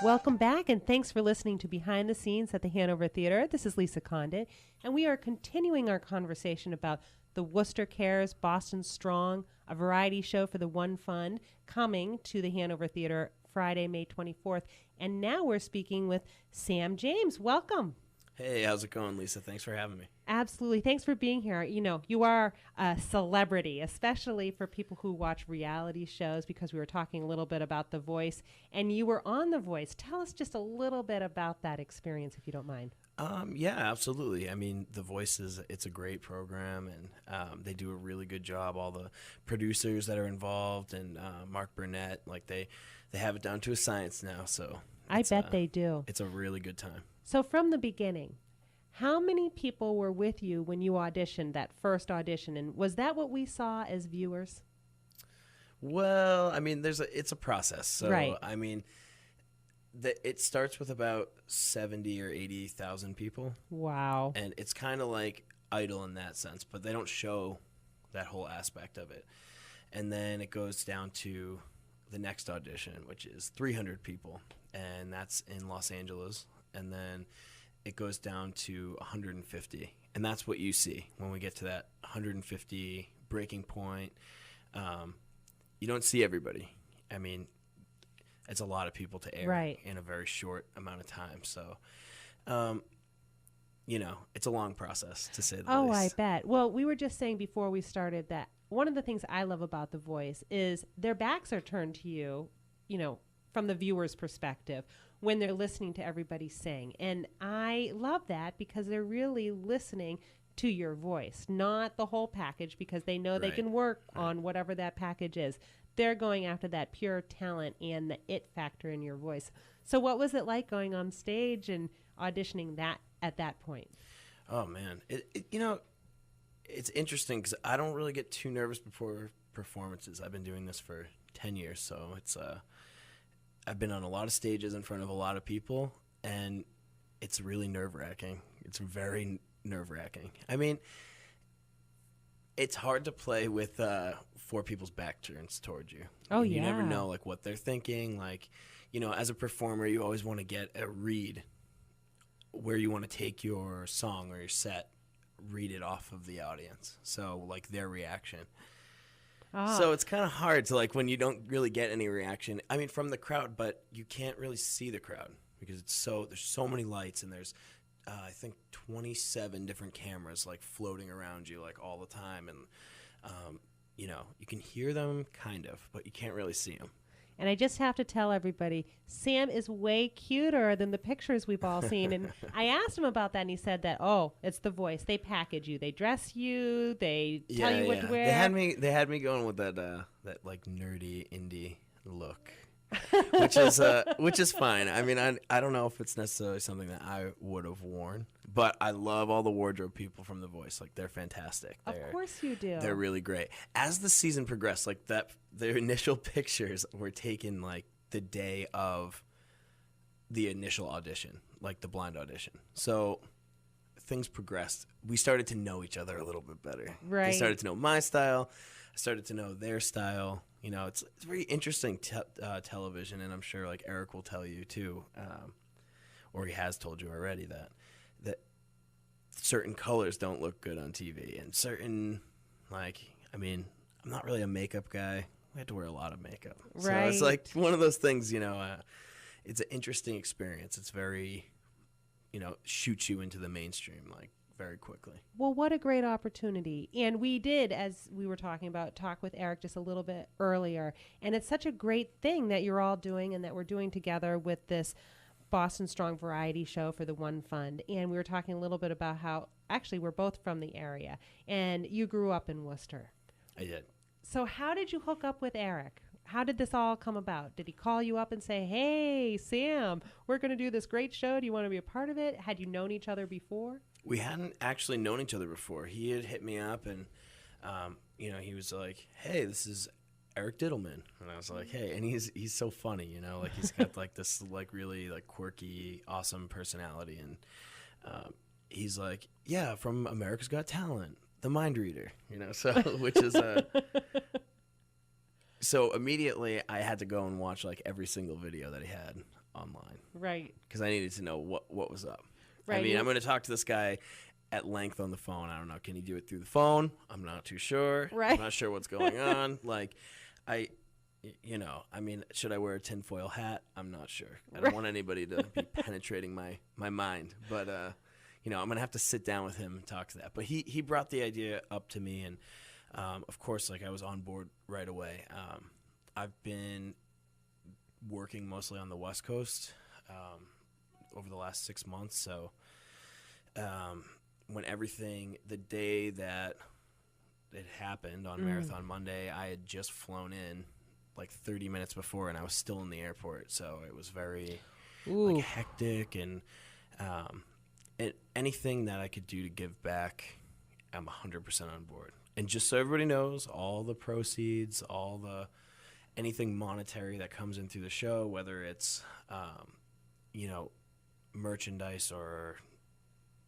Welcome back, and thanks for listening to Behind the Scenes at the Hanover Theatre. This is Lisa Condit, and we are continuing our conversation about the Worcester Cares Boston Strong, a variety show for the One Fund, coming to the Hanover Theatre Friday, May 24th. And now we're speaking with Sam James. Welcome. Hey, how's it going, Lisa? Thanks for having me. Absolutely. Thanks for being here. You know, you are a celebrity, especially for people who watch reality shows, because we were talking a little bit about The Voice, and you were on The Voice. Tell us just a little bit about that experience, if you don't mind. Yeah, absolutely. I mean, The Voice it's a great program, and they do a really good job. All the producers that are involved, and Mark Burnett, like they have it down to a science now. So I bet they do. It's a really good time. So from the beginning, how many people were with you when you auditioned, that first audition? And was that what we saw as viewers? Well, I mean, it's a process. So, right. I mean, it starts with about 70 or 80,000 people. Wow. And it's kind of like Idol in that sense, but they don't show that whole aspect of it. And then it goes down to the next audition, which is 300 people, and that's in Los Angeles. And then it goes down to 150, and that's what you see when we get to that 150 breaking point. You don't see everybody. I mean, it's a lot of people to air in a very short amount of time. So, you know, it's a long process, to say the least. Oh, I bet. Well, we were just saying before we started that one of the things I love about The Voice is their backs are turned to you, you know, from the viewer's perspective, when they're listening to everybody sing. And I love that because they're really listening to your voice, not the whole package, because they know they can work on whatever that package is. They're going after that pure talent and the it factor in your voice. So what was it like going on stage and auditioning that at that point? Oh, man. You know, it's interesting because I don't really get too nervous before performances. I've been doing this for 10 years, so it's I've been on a lot of stages in front of a lot of people, and it's really nerve-wracking. It's very nerve-wracking. I mean, it's hard to play with 4 people's back turns towards you. Oh, You yeah. never know, like, what they're thinking. Like, you know, as a performer, you always want to get a read where you want to take your song or your set, read it off of the audience. So, like, their reaction. So it's kind of hard to, like, when you don't really get any reaction, I mean, from the crowd, but you can't really see the crowd because there's so many lights, and there's, I think, 27 different cameras, like, floating around you, like, all the time. And, you know, you can hear them kind of, but you can't really see them. And I just have to tell everybody, Sam is way cuter than the pictures we've all seen. And I asked him about that, and he said that, oh, it's The Voice. They package you. They dress you. They tell you what to wear. They had me going with that like nerdy indie look, which is fine. I mean, I don't know if it's necessarily something that I would have worn, but I love all the wardrobe people from The Voice. Like, they're fantastic. Of course you do. They're really great. As the season progressed, like their initial pictures were taken like the day of the initial audition, like the blind audition. So things progressed. We started to know each other a little bit better. Right. They started to know my style. I started to know their style. You know, it's very interesting television, and I'm sure, like, Eric will tell you too, or he has told you already that certain colors don't look good on TV, and certain, like, I mean, I'm not really a makeup guy. We had to wear a lot of makeup. Right. So it's like one of those things, you know, it's an interesting experience. It's very, you know, shoots you into the mainstream, like, very quickly. Well, what a great opportunity. And we did, as we were talking about, talk with Eric just a little bit earlier. And it's such a great thing that you're all doing and that we're doing together with this Boston Strong variety show for the One Fund. And we were talking a little bit about how, actually, we're both from the area. And you grew up in Worcester. I did. So how did you hook up with Eric? How did this all come about? Did he call you up and say, hey, Sam, we're going to do this great show. Do you want to be a part of it? Had you known each other before? We hadn't actually known each other before. He had hit me up, and, you know, he was like, hey, this is Eric Diddleman. And I was like, hey, and he's so funny, you know, like, he's got, like, this, like, really, like, quirky, awesome personality. And he's like, yeah, from America's Got Talent, the Mind Reader, you know, so, which is So immediately I had to go and watch like every single video that he had online Right. because I needed to know what was up. Right. I mean, I'm going to talk to this guy at length on the phone. I don't know. Can he do it through the phone? I'm not too sure. Right. I'm not sure what's going on. Like, I mean, should I wear a tinfoil hat? I'm not sure. I don't want anybody to be penetrating my mind. But, I'm going to have to sit down with him and talk to that. But he brought the idea up to me. And, of course, like I was on board right away. I've been working mostly on the West Coast over the last 6 months. So the day that it happened on Marathon Monday, I had just flown in like 30 minutes before, and I was still in the airport. So it was very like hectic, and anything that I could do to give back, I'm 100% on board. And just so everybody knows, all the proceeds, anything monetary that comes in through the show, whether it's, merchandise or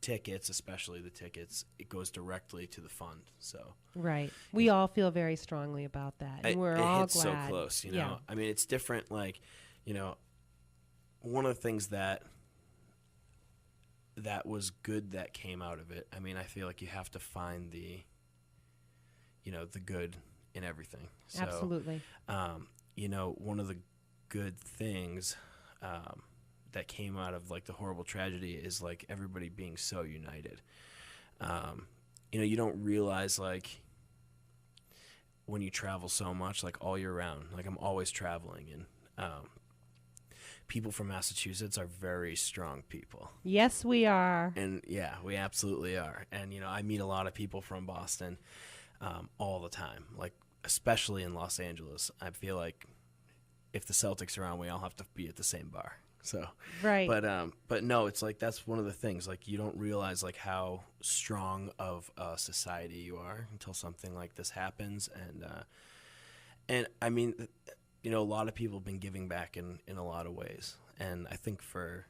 tickets, especially the tickets, it goes directly to the fund. So right, we all feel very strongly about that, and we're all hits glad. So close, you know. Yeah. I mean, it's different. Like, one of the things that was good that came out of it. I mean, I feel like you have to find the good in everything. So, Absolutely. One of the good things that came out of like the horrible tragedy is like everybody being so united. You don't realize like when you travel so much, like all year round, like I'm always traveling, and people from Massachusetts are very strong people. Yes, we are. And yeah, we absolutely are. And, I meet a lot of people from Boston all the time, like especially in Los Angeles. I feel like if the Celtics are on, we all have to be at the same bar. So, right. But no, it's like that's one of the things. Like you don't realize like how strong of a society you are until something like this happens. And I mean, a lot of people have been giving back in a lot of ways. And I think for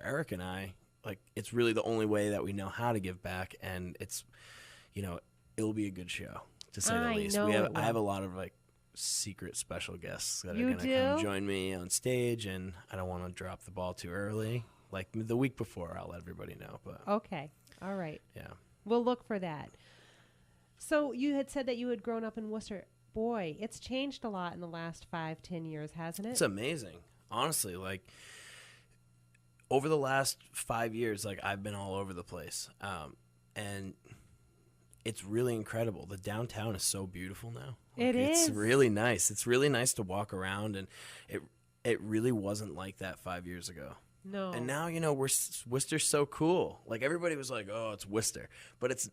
Eric and I, like it's really the only way that we know how to give back. And it's, it'll be a good show to say the least. I have a lot of like secret special guests that are going to come join me on stage, and I don't want to drop the ball too early. Like the week before, I'll let everybody know. But okay, all right, yeah, we'll look for that. So you had said that you had grown up in Worcester. Boy, it's changed a lot in the last 5-10 years, hasn't it? It's amazing, honestly. Like over the last 5 years, like I've been all over the place, and it's really incredible. The downtown is so beautiful now. Like, it's really nice. It's really nice to walk around, and it really wasn't like that 5 years ago. No. And now, Worcester's so cool. Like everybody was like, "Oh, it's Worcester," but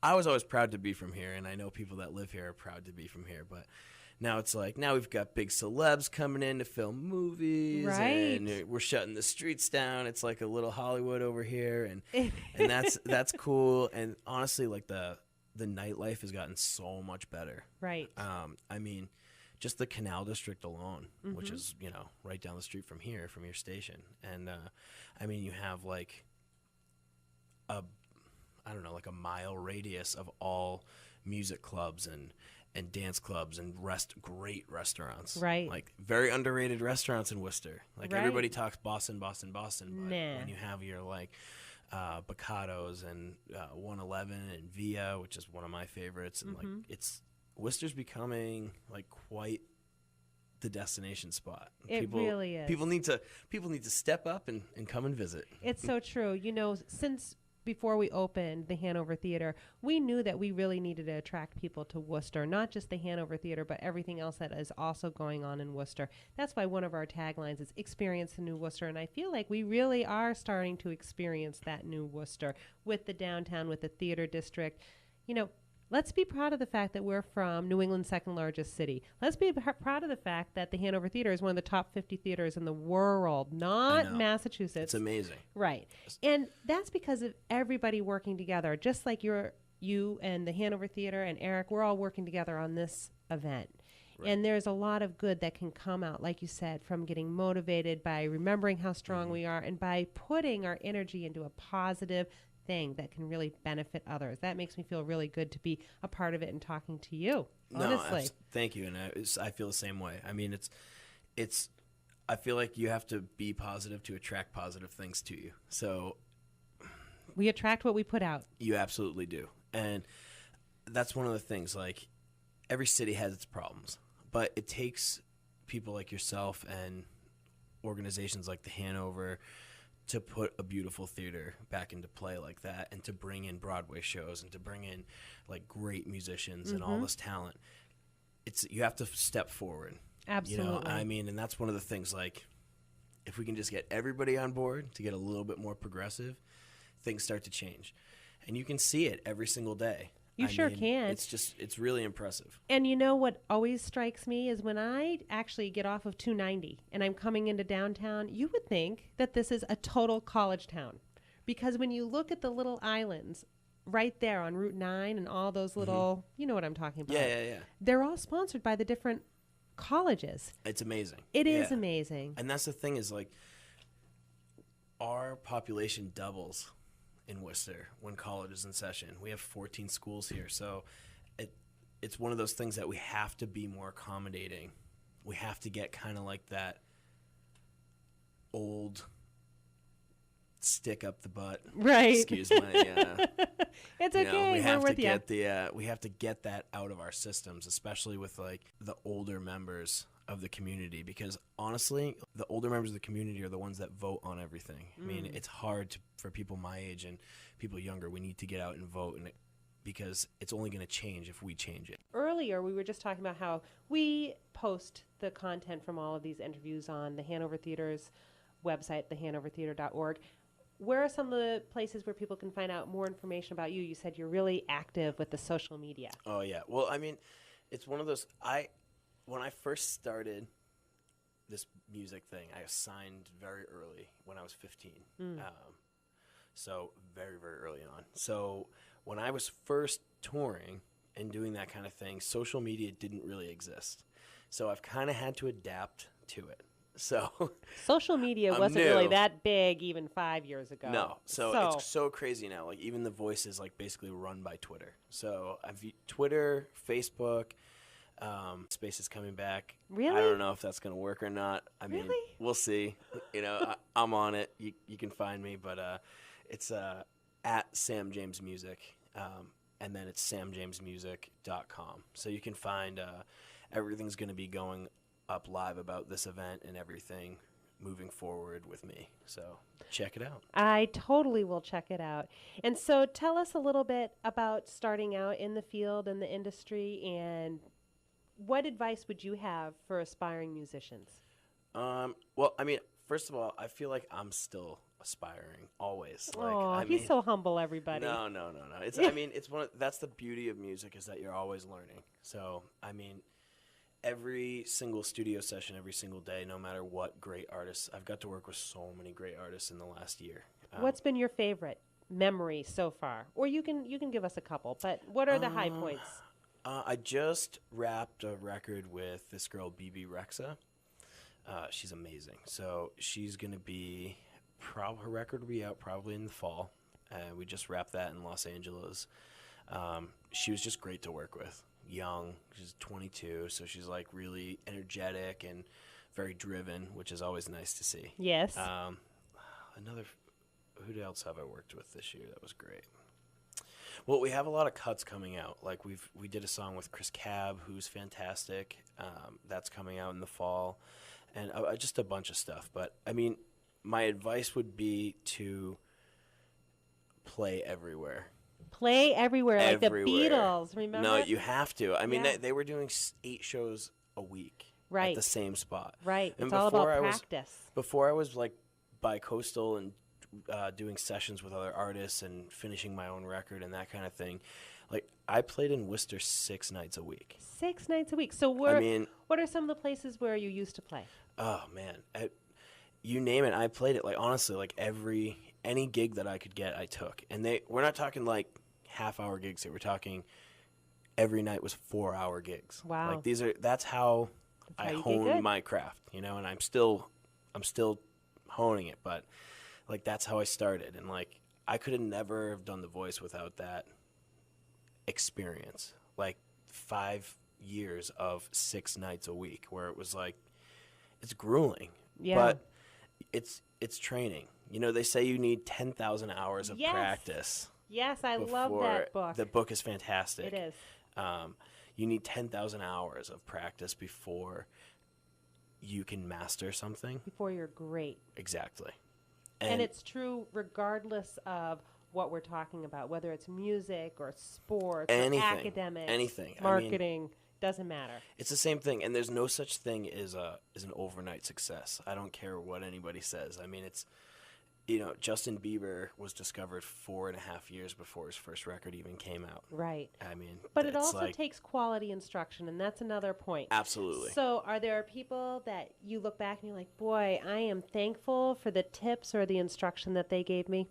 I was always proud to be from here, and I know people that live here are proud to be from here. But now it's like now we've got big celebs coming in to film movies, right? And we're shutting the streets down. It's like a little Hollywood over here, and that's cool. And honestly, like the nightlife has gotten so much better. Right. I mean, just the Canal District alone, which is right down the street from here, from your station, and I mean you have like like a mile radius of all music clubs and dance clubs and great restaurants. Right. Like very underrated restaurants in Worcester. Like everybody talks Boston, but when you have your like Bocados and 111 and Via, which is one of my favorites, and like Worcester's becoming like quite the destination spot. It really is. People need to step up and come and visit. It's so true. Since before we opened the Hanover Theatre, we knew that we really needed to attract people to Worcester, not just the Hanover Theatre, but everything else that is also going on in Worcester. That's why one of our taglines is Experience the New Worcester, and I feel like we really are starting to experience that new Worcester with the downtown, with the theater district. Let's be proud of the fact that we're from New England's second largest city. Let's be proud of the fact that the Hanover Theatre is one of the top 50 theaters in the world, not Massachusetts. It's amazing. Right. And that's because of everybody working together, just like you and the Hanover Theatre and Eric, we're all working together on this event. Right. And there's a lot of good that can come out, like you said, from getting motivated by remembering how strong we are and by putting our energy into a positive thing that can really benefit others. That makes me feel really good to be a part of it and talking to you. honestly. Thank you, and I feel the same way. I mean, it's. I feel like you have to be positive to attract positive things to you. So we attract what we put out. You absolutely do, and that's one of the things. Like, every city has its problems, but it takes people like yourself and organizations like the Hanover to put a beautiful theater back into play like that, and to bring in Broadway shows and to bring in like great musicians and all this talent. You have to step forward. Absolutely. You know, I mean, and that's one of the things, like, if we can just get everybody on board to get a little bit more progressive, things start to change. And you can see it every single day. You sure can. It's really impressive. And you know what always strikes me is when I actually get off of 290 and I'm coming into downtown, you would think that this is a total college town. Because when you look at the little islands right there on Route 9 and all those little, you know what I'm talking about. Yeah. They're all sponsored by the different colleges. It's amazing. It is amazing. And that's the thing is, like, our population doubles in Worcester when college is in session. We have 14 schools here, so it's one of those things that we have to be more accommodating. We have to get kind of like that old stick up the butt. Right. Excuse my. It's okay. We have We're to with get we have to get that out of our systems, especially with like the older members of the community, because honestly, the older members of the community are the ones that vote on everything. I mean, it's hard for people my age and people younger. We need to get out and vote, because it's only going to change if we change it. Earlier, we were just talking about how we post the content from all of these interviews on the Hanover Theatre's website, thehanovertheatre.org. Where are some of the places where people can find out more information about you? You said you're really active with the social media. Oh, yeah. Well, I mean, it's one of those, when I first started this music thing, I signed very early when I was 15. So very, very early on. So when I was first touring and doing that kind of thing, social media didn't really exist. So I've kind of had to adapt to it. So social media wasn't really that big even 5 years ago. No. So it's so crazy now. Like, even The Voice is like basically run by Twitter. So Twitter, Facebook, Space is coming back. Really? I don't know if that's going to work or not. I mean, really? We'll see. You know, I'm on it. You can find me, but it's at Sam James Music, and then it's samjamesmusic.com. So you can find everything's going to be going up live about this event and everything moving forward with me. So check it out. I totally will check it out. And so tell us a little bit about starting out in the field and the industry, and what advice would you have for aspiring musicians? Well, I mean, first of all, I feel like I'm still aspiring always. Like, he's so humble, everybody. No. It's I mean, that's the beauty of music, is that you're always learning. So, I mean, every single studio session, every single day, no matter what great artists, I've got to work with so many great artists in the last year. What's been your favorite memory so far? Or you can give us a couple, but what are the high points? I just wrapped a record with this girl, BB Rexa. She's amazing. So she's going to be, her record will be out probably in the fall. We just wrapped that in Los Angeles. She was just great to work with. Young, she's 22, so she's like really energetic and very driven, which is always nice to see. Yes. Who else have I worked with this year that was great? Well, we have a lot of cuts coming out. Like we did a song with Chris Cab, who's fantastic. That's coming out in the fall, and just a bunch of stuff. But I mean, my advice would be to play everywhere. Play everywhere, like the Beatles, remember? No, you have to. I mean, they were doing 8 shows a week at the same spot. Right. And it's all about practice. Before I was, like, bi-coastal and doing sessions with other artists and finishing my own record and that kind of thing, like, I played in Worcester 6 nights a week. 6 nights a week. So what are some of the places where you used to play? Oh, man. You name it, I played it. Like, honestly, like, any gig that I could get, I took. And we're not talking, like, half-hour gigs here. We're talking every night was 4-hour gigs. Wow. Like that's how I honed my craft, you know, and I'm still honing it, but like that's how I started. And like I could have never have done The Voice without that experience. Like 5 years of 6 nights a week where it was like, it's grueling. Yeah. But it's training. You know, they say you need 10,000 hours of Yes. practice. Yes, I love that book. The book is fantastic. It is. You need 10,000 hours of practice before you can master something. Before you're great. Exactly. And it's true regardless of what we're talking about, whether it's music or sports or academics, marketing, doesn't matter. It's the same thing, and there's no such thing as an overnight success. I don't care what anybody says. I mean, it's, you know, Justin Bieber was discovered 4.5 years before his first record even came out. Right. I mean, but it also takes quality instruction, and that's another point. Absolutely. So are there people that you look back and you're like, boy, I am thankful for the tips or the instruction that they gave me?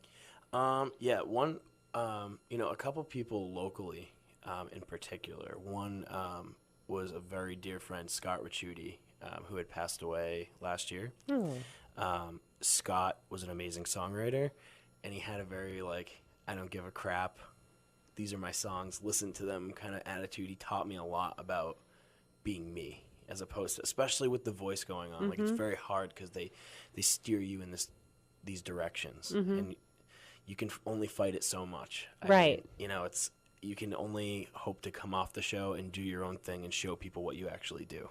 Yeah, one, you know, a couple people locally in particular. One was a very dear friend, Scott Ricciuti, who had passed away last year. Scott was an amazing songwriter, and he had a very, like, I don't give a crap, these are my songs, listen to them kind of attitude. He taught me a lot about being me, as opposed to, especially with the voice going on. Like, it's very hard because they steer you in these directions, and you can only fight it so much. I mean, you know, you can only hope to come off the show and do your own thing and show people what you actually do.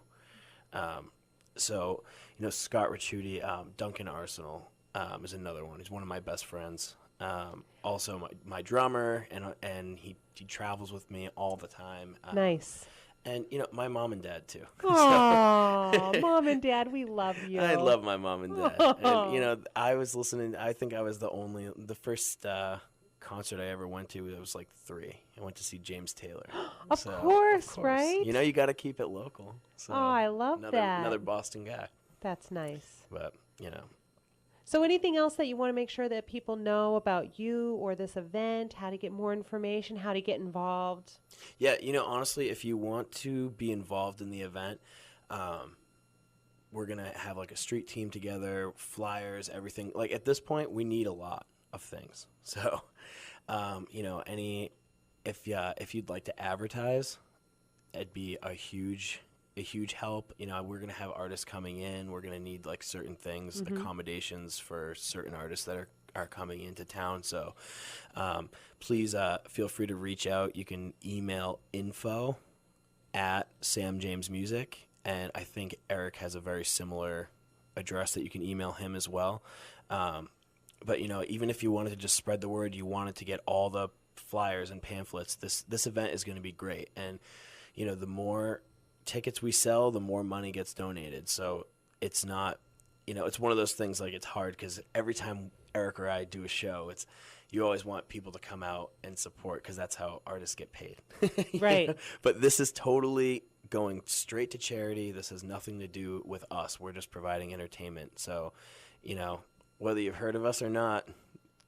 So, you know, Scott Ricciuti, Duncan Arsenal is another one. He's one of my best friends. Also my drummer, and he travels with me all the time. Nice. And, you know, my mom and dad, too. Aww, Mom and Dad, we love you. I love my mom and dad. And, you know, I was listening. I think I was the first concert I ever went to, it was like 3. I went to see James Taylor. Of course, right? You know, you got to keep it local. So I love that. Another Boston guy. That's nice. But, you know. So anything else that you want to make sure that people know about you or this event, how to get more information, how to get involved? Yeah, you know, honestly, if you want to be involved in the event, we're going to have like a street team together, flyers, everything. Like at this point, we need a lot of things. So, you know, if you'd like to advertise, it'd be a huge help. You know, we're going to have artists coming in. We're going to need like certain things, accommodations for certain artists that are coming into town. So please feel free to reach out. You can email info@samjamesmusic. And I think Eric has a very similar address that you can email him as well. But, you know, even if you wanted to just spread the word, you wanted to get all the flyers and pamphlets, this event is going to be great. And, you know, the more tickets we sell, the more money gets donated. So it's not, you know, it's one of those things, like, it's hard because every time Eric or I do a show, you always want people to come out and support because that's how artists get paid. Right. Know? But this is totally going straight to charity. This has nothing to do with us. We're just providing entertainment. So, you know, whether you've heard of us or not,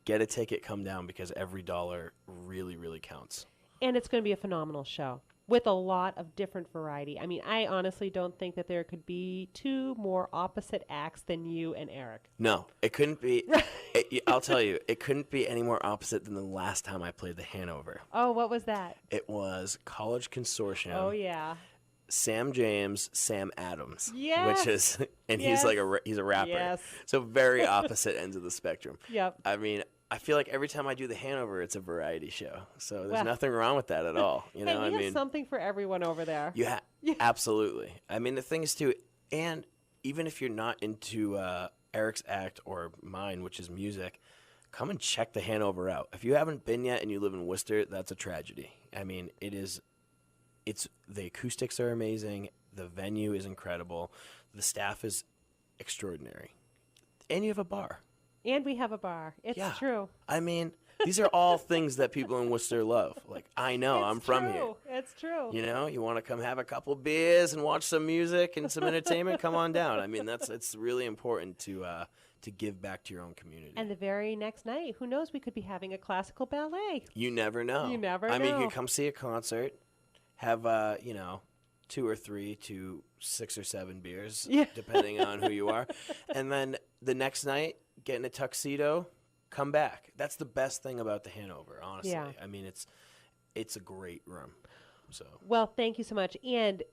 get a ticket, come down, because every dollar really, really counts. And it's going to be a phenomenal show with a lot of different variety. I mean, I honestly don't think that there could be 2 more opposite acts than you and Eric. No, it couldn't be. I'll tell you, it couldn't be any more opposite than the last time I played the Hanover. Oh, what was that? It was College Consortium. Oh, yeah. Sam James, Sam Adams. Yes. Which is, and Yes. he's a rapper. Yes. So very opposite ends of the spectrum. Yep. I mean, I feel like every time I do the Hanover, it's a variety show. So there's Well. nothing wrong with that at all. You know, Hey, we have something for everyone over there. Yeah. Absolutely. I mean, the thing is too, and even if you're not into Eric's act or mine, which is music, come and check the Hanover out. If you haven't been yet and you live in Worcester, that's a tragedy. I mean, the acoustics are amazing. The venue is incredible. The staff is extraordinary. And you have a bar. And we have a bar. It's true. I mean, these are all things that people in Worcester love. Like, I know, I'm from here. It's true. You know, you want to come have a couple beers and watch some music and some entertainment, come on down. I mean, it's really important to give back to your own community. And the very next night, who knows, we could be having a classical ballet. You never know. You never know. I mean, you can come see a concert, have, 2 or 3 to 6 or 7 beers, depending on who you are. And then the next night, get in a tuxedo, come back. That's the best thing about the Hanover, honestly. Yeah. I mean, it's a great room. So Well, thank you so much. And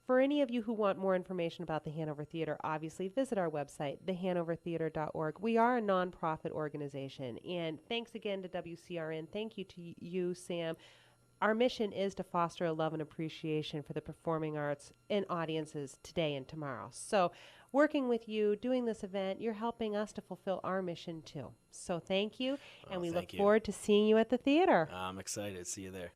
for any of you who want more information about the Hanover Theatre, obviously visit our website, thehanovertheatre.org. We are a nonprofit organization. And thanks again to WCRN. Thank you to you, Sam. Our mission is to foster a love and appreciation for the performing arts in audiences today and tomorrow. So, working with you, doing this event, you're helping us to fulfill our mission too. So, thank you, and we look thank you. forward to seeing you at the theater. I'm excited. See you there.